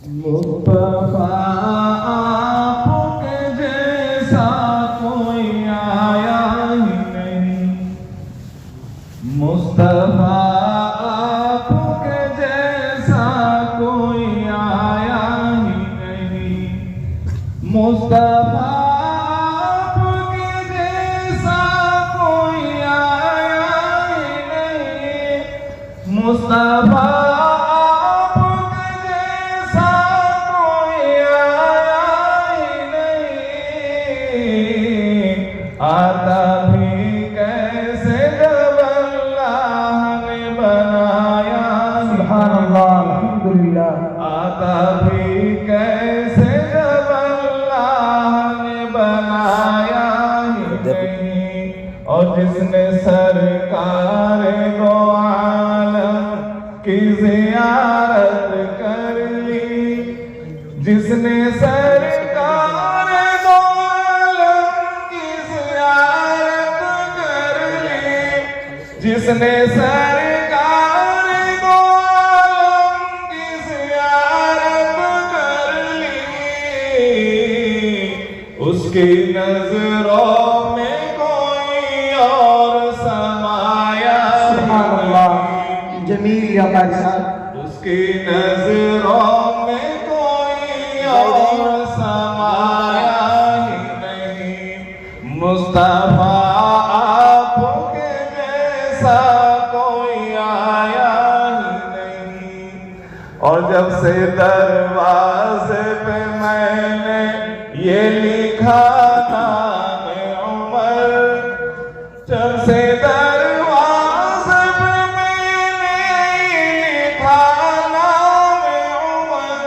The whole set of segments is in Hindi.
मुस्तफा आपके जैसा कोई आया ही नहीं, मुस्तफा आपके जैसा कोई आया ही नहीं, मुस्तफा आपके जैसा कोई आया ही नहीं, मुस्तफा आता भी कैसे जब अल्लाह ने बनाया, सुभान अल्लाह, अल्हम्दुलिल्लाह। आता भी कैसे जब अल्लाह ने बनाया ही नहीं। और जिसने सरकार दो आलम की ज़ियारत कर ली, जिसने सरकार दो जिसने सरकार दो आलम की ज़ियारत कर ली, उसकी नजरों में कोई और समाया नहीं, जमील या कारी साहब, उसकी नजरों में कोई और समाया ही नहीं, मुस्तफा कोई आया ही नहीं। और जब से दरवाजे पे मैंने ये लिखा नाम उमर, जब से दरवाजे पे मैंने लिखा नाम उमर,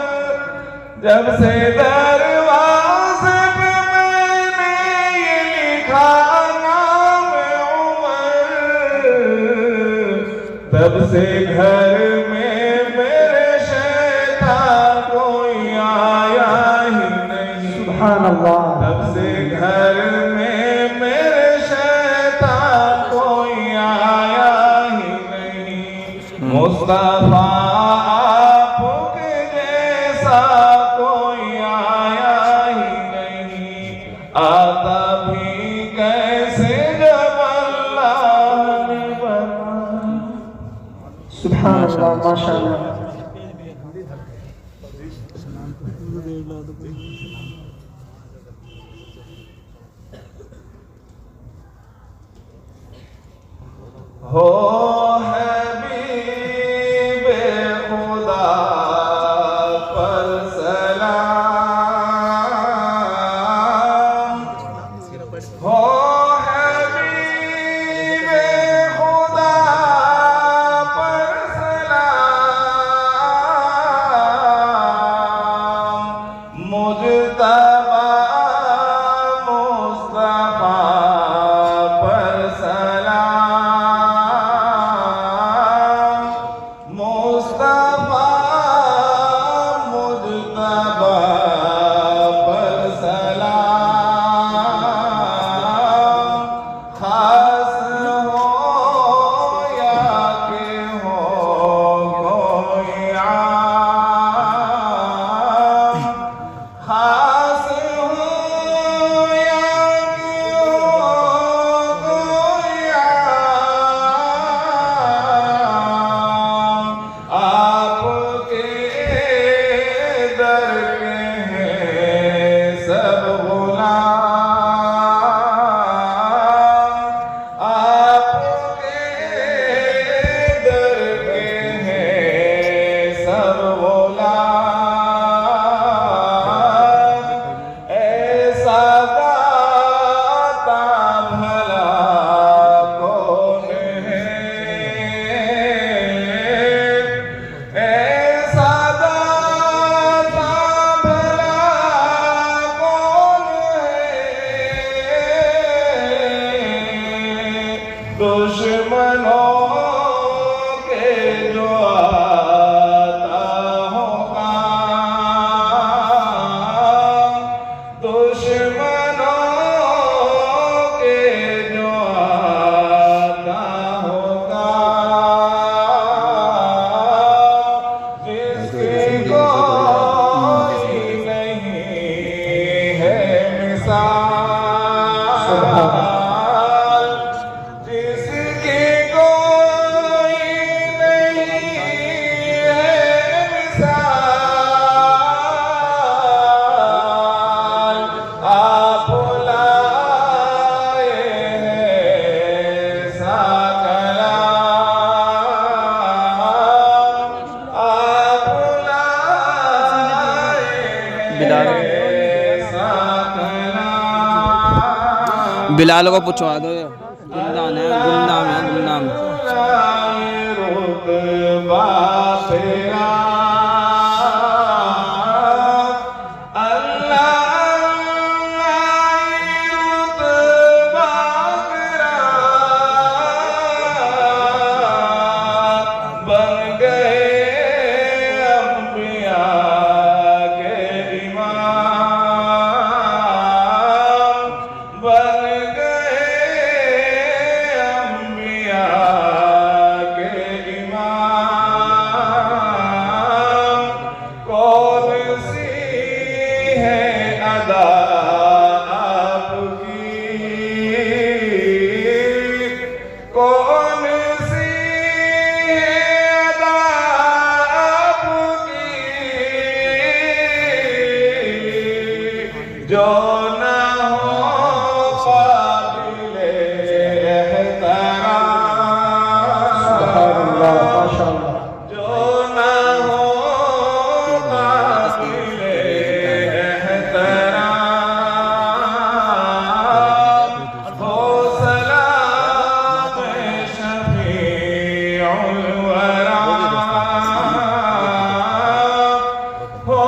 जब से दरवाजे पे मैंने ये लिखा तब से घर में मेरे शैतान कोई आया ही नहीं, सुभान अल्लाह। तब से घर में मेरे शैतान कोई आया ही नहीं, मुस्तफा आपके जैसा कोई आया ही नहीं। आता भी कैसे जब अल्लाह ने बनाया। सुभान अल्लाह, माशाअल्लाह। हो हबीबे खुदा पर सलाम, हो हबीबे खुदा पर सलाम, मुजतबा मुस्तफा पर सलाम, बिलाल को पूछवा दो, गुमनाम है, गुमनाम है, गुमनाम। रुतबा तेरा जो न हो काबिले सुभान अल्लाह, माशाअल्लाह। जो न हो काबिले हो सलाम शफीउल वरा हो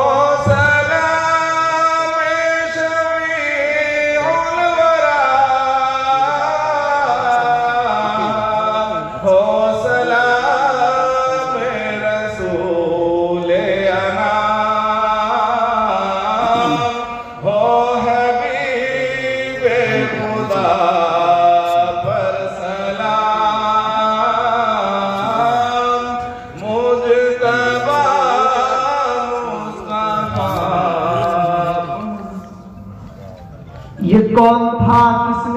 ये कौन था, किस